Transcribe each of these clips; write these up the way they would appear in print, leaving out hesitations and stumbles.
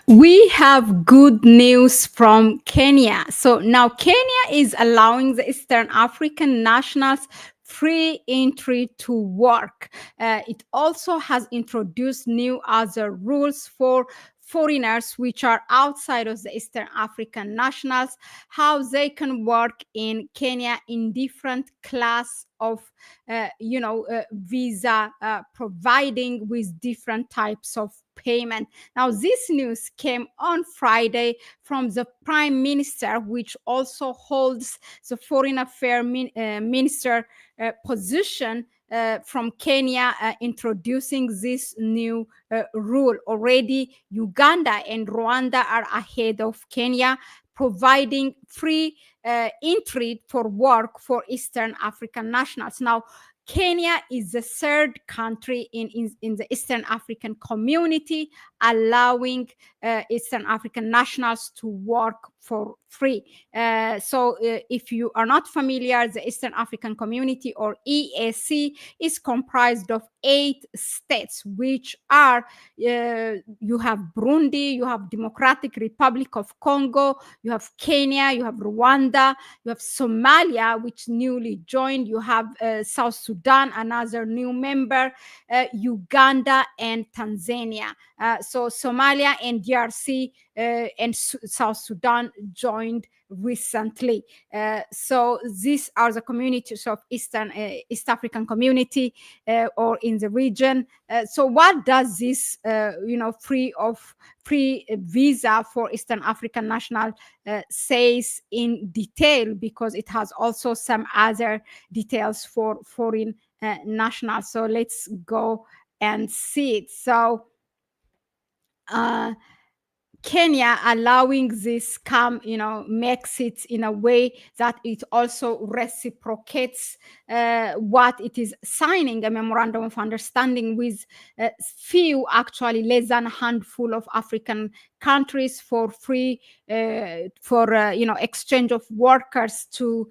We have good news from Kenya. So now Kenya is allowing the Eastern African nationals free entry to work. It also has introduced new other rules for foreigners which are outside of the Eastern African nationals, how they can work in Kenya in different class of visa, providing with different types of payment. Now, this news came on Friday from the Prime Minister, which also holds the Foreign Affairs Minister position from Kenya, introducing this new rule. Already, Uganda and Rwanda are ahead of Kenya, providing free entry for work for Eastern African nationals. Now, Kenya is the third country in the Eastern African community, allowing Eastern African nationals to work for free. If you are not familiar, the Eastern African Community, or EAC, is comprised of 8 states, which are you have Burundi, you have Democratic Republic of Congo, you have Kenya, you have Rwanda, you have Somalia, which newly joined, you have South Sudan, another new member, Uganda, and Tanzania. So Somalia and DRC and South Sudan joined recently. So these are the communities of East African community, or in the region. So what does this free visa for Eastern African national says in detail, because it has also some other details for foreign nationals. So let's go and see it. So Kenya allowing this makes it in a way that it also reciprocates what it is signing a memorandum of understanding with few, actually less than a handful of African countries, for free exchange of workers to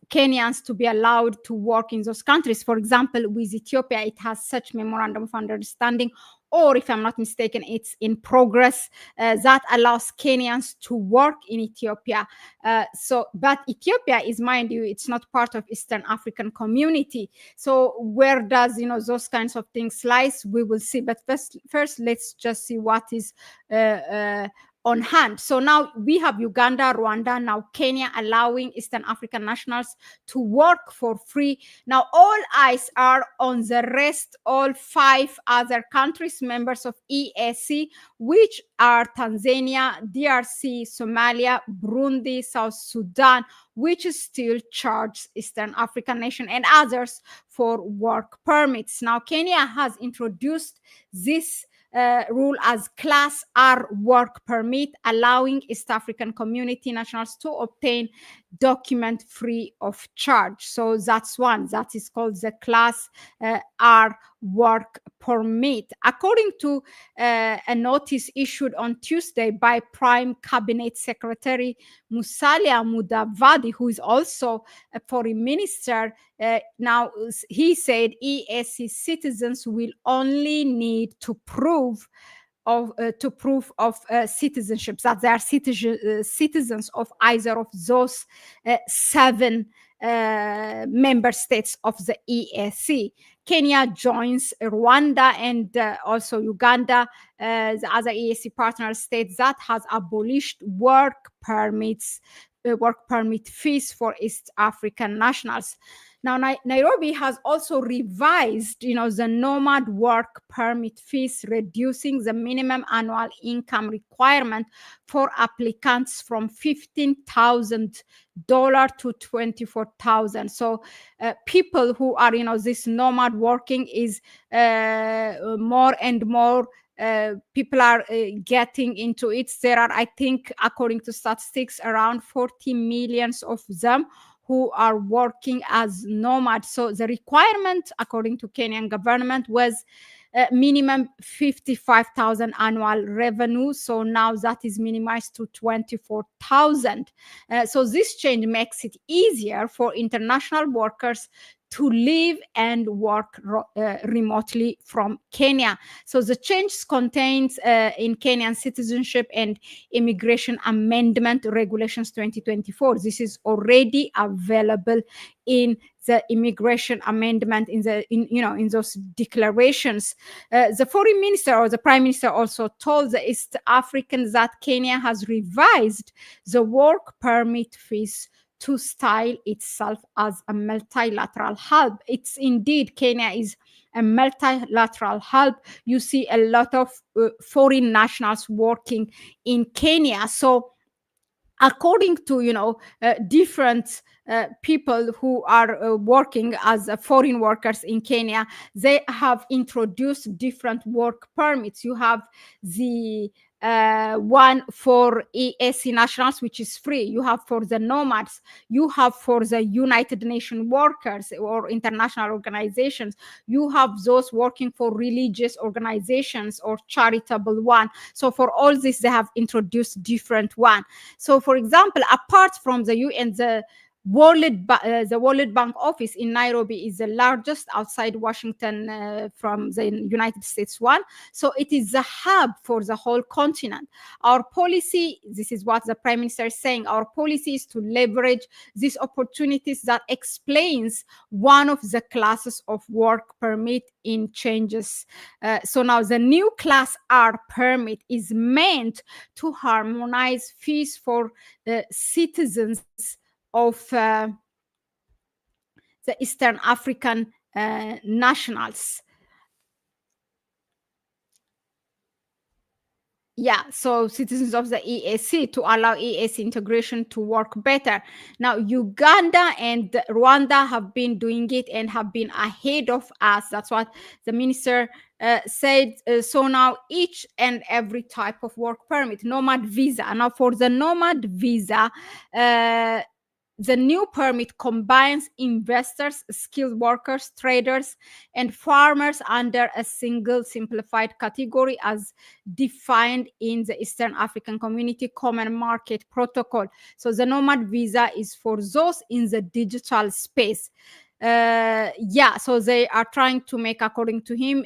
Kenyans to be allowed to work in those countries. For example, with Ethiopia, it has such memorandum of understanding, or if I'm not mistaken, it's in progress, that allows Kenyans to work in Ethiopia. But Ethiopia is, mind you, it's not part of Eastern African community. So where does those kinds of things lies? We will see. But first, let's just see what is on hand. So now we have Uganda, Rwanda, now Kenya, allowing Eastern African nationals to work for free. Now all eyes are on the rest, all 5 other countries, members of EAC, which are Tanzania, DRC, Somalia, Burundi, South Sudan, which still charge Eastern African nation and others for work permits. Now Kenya has introduced this rule as Class R work permit, allowing East African community nationals to obtain document free of charge. So that's one that is called the Class R work permit. According to a notice issued on Tuesday by Prime Cabinet Secretary Musalia Mudavadi, who is also a foreign minister, now he said EAC citizens will only need to prove of citizenship, that they are citizens of either of those 7 member states of the EAC. Kenya joins Rwanda and also Uganda, the other EAC partner states, that has abolished work permit fees for East African nationals. Now, Nairobi has also revised, the nomad work permit fees, reducing the minimum annual income requirement for applicants from $15,000 to $24,000. So people who are, this nomad working is more and more people are getting into it. There are, I think, according to statistics, around 40 million of them who are working as nomads. So the requirement, according to Kenyan government, was minimum 55,000 annual revenue. So now that is minimized to 24,000. So this change makes it easier for international workers to live and work remotely from Kenya. So the change contains in Kenyan Citizenship and Immigration Amendment Regulations 2024. This is already available in the immigration amendment in those declarations. The foreign minister or the prime minister also told the East Africans that Kenya has revised the work permit fees to style itself as a multilateral hub. It's indeed, Kenya is a multilateral hub. You see a lot of foreign nationals working in Kenya. So according to different people who are working as foreign workers in Kenya, they have introduced different work permits. You have the one for EAC nationals, which is free. You have for the nomads. You have for the United Nations workers or international organizations. You have those working for religious organizations or charitable one. So for all this, they have introduced different one. So, for example, apart from the UN, the World Bank office in Nairobi is the largest outside Washington from the United States one. So it is the hub for the whole continent. Our policy, this is what the Prime Minister is saying, our policy is to leverage these opportunities that explains one of the classes of work permit in changes. So now the new Class R permit is meant to harmonize fees for citizens of the Eastern African nationals. Yeah, so citizens of the EAC, to allow EAC integration to work better. Now, Uganda and Rwanda have been doing it and have been ahead of us. That's what the minister said. So now each and every type of work permit, nomad visa. Now for the nomad visa, the new permit combines investors, skilled workers, traders, and farmers under a single simplified category as defined in the Eastern African Community Common Market Protocol. So the nomad visa is for those in the digital space. So they are trying to make, according to him,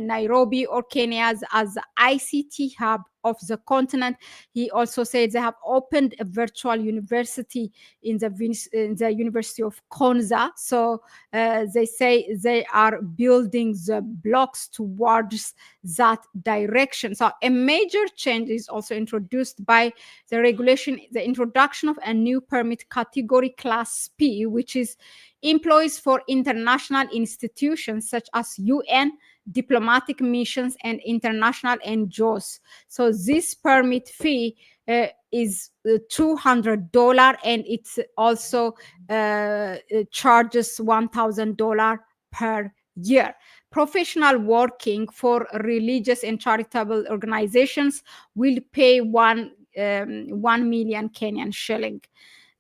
Nairobi or Kenya as the ICT hub of the continent. He also said they have opened a virtual university in the University of Konza. So they say they are building the blocks towards that direction. So a major change is also introduced by the regulation, the introduction of a new permit category, Class P, which is employees for international institutions such as UN, diplomatic missions, and international NGOs. So this permit fee is $200, and it's also charges $1,000 per year. Professional working for religious and charitable organizations will pay 1 million Kenyan shilling.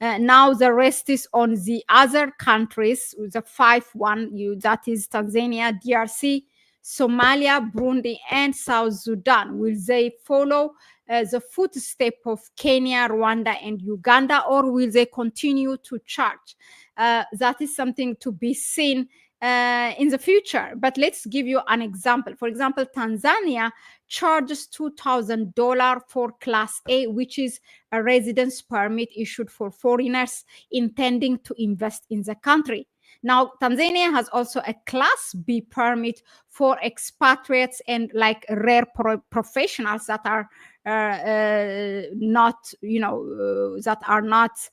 Now the rest is on the other countries, the 5 that is Tanzania, DRC, Somalia, Burundi, and South Sudan. Will they follow the footstep of Kenya, Rwanda, and Uganda, or will they continue to charge? That is something to be seen in the future. But let's give you an example. For example, Tanzania charges $2,000 for Class A, which is a residence permit issued for foreigners intending to invest in the country. Now, Tanzania has also a Class B permit for expatriates and like rare professionals that are not, that are not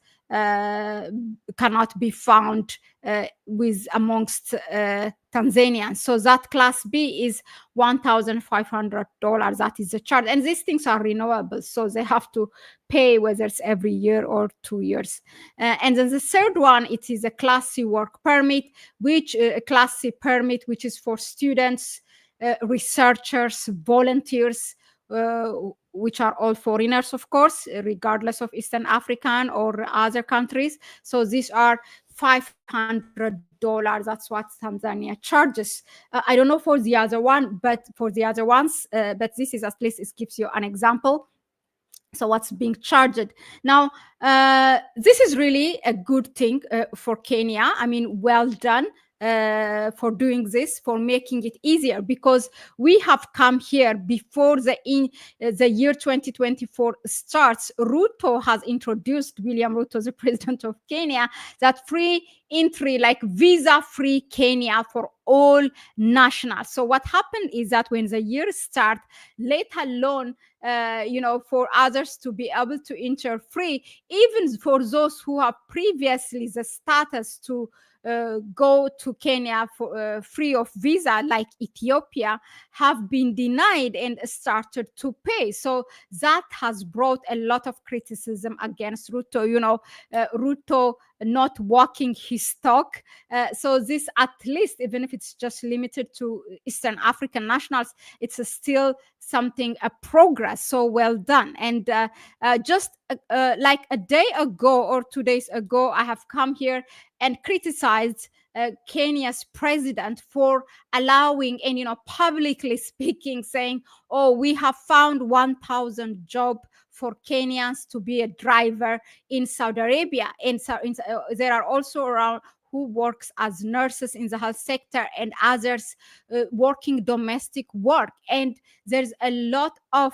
cannot be found with amongst Tanzanians. So that Class B is $1,500. That is the charge, and these things are renewable, so they have to pay whether it's every year or 2 years. And then the third one, it is a Class C work permit, which a Class C permit, which is for students, researchers, volunteers, which are all foreigners, of course, regardless of Eastern African or other countries. So these are $500. That's what Tanzania charges. I don't know for the other one, but for the other ones, but this is, at least it gives you an example. So what's being charged now? This is really a good thing for Kenya. I mean, well done for doing this, for making it easier, because we have come here before the year 2024 starts. Ruto has introduced, William Ruto, the president of Kenya, that free entry, like visa-free Kenya for all nationals. So what happened is that when the year start, let alone for others to be able to enter free, even for those who have previously the status to go to Kenya for free of visa, like Ethiopia, have been denied and started to pay. So that has brought a lot of criticism against Ruto. Ruto not walking his talk. So this, at least, even if it's just limited to Eastern African nationals, it's still something, a progress. So well done. And just like a day ago or 2 days ago, I have come here and criticized Kenya's president for allowing and publicly speaking, saying, "Oh, we have found 1,000 job for Kenyans to be a driver in Saudi Arabia." And so there are also around who works as nurses in the health sector and others working domestic work. And there's a lot of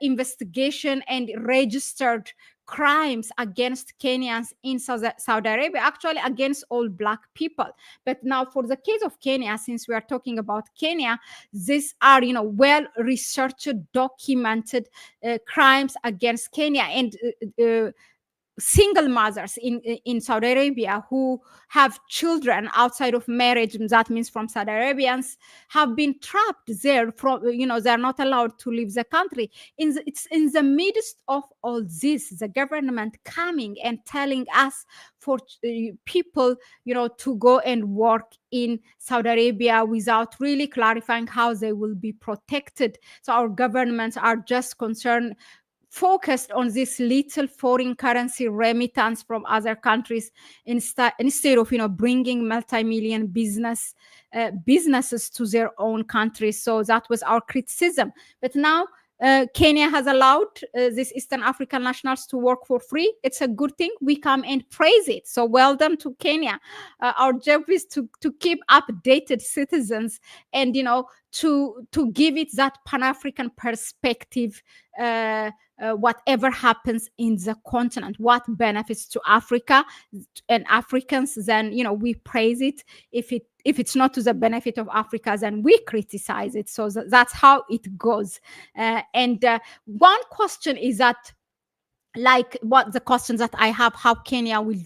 investigation and registered crimes against Kenyans in Saudi Arabia, actually against all Black people. But now for the case of Kenya, since we are talking about Kenya, these are, well researched, documented crimes against Kenya. And single mothers in Saudi Arabia who have children outside of marriage, that means from Saudi Arabians, have been trapped there from, they're not allowed to leave the country. It's in the midst of all this, the government coming and telling us for people, to go and work in Saudi Arabia without really clarifying how they will be protected. So our governments are just focused on this little foreign currency remittance from other countries instead of bringing multi-million businesses to their own countries. So that was our criticism. But now Kenya has allowed these Eastern African nationals to work for free. It's a good thing. We come and praise it. So well done to Kenya. Our job is to keep updated citizens and, to give it that Pan-African perspective, whatever happens in the continent, what benefits to Africa and Africans, then, we praise it. If it's not to the benefit of Africa, then we criticize it. So that's how it goes. And one question is that, like what the questions that I have, how Kenya will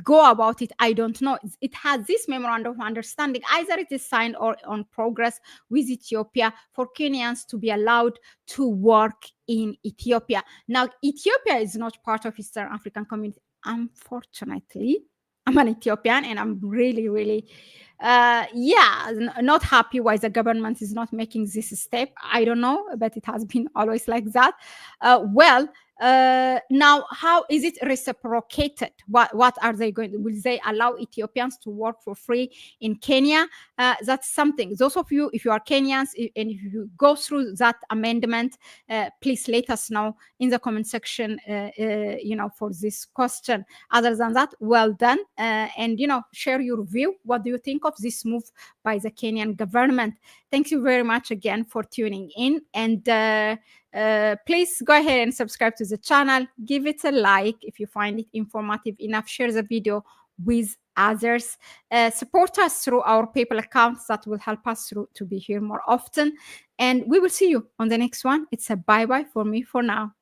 go about it, I don't know. It has this memorandum of understanding, either it is signed or on progress with Ethiopia, for Kenyans to be allowed to work in Ethiopia. Now, Ethiopia is not part of Eastern African community, unfortunately. I'm an Ethiopian and I'm really, really, not happy why the government is not making this step. I don't know, but it has been always like that. Now, how is it reciprocated? What are they going to, will they allow Ethiopians to work for free in Kenya? That's something. Those of you, if you are Kenyans, and if you go through that amendment, please let us know in the comment section, for this question. Other than that, well done. And, share your view. What do you think of this move by the Kenyan government? Thank you very much again for tuning in. And please go ahead and subscribe to the channel. Give it a like if you find it informative enough. Share the video with others. Support us through our PayPal accounts. That will help us to be here more often. And we will see you on the next one. It's a bye-bye for me for now.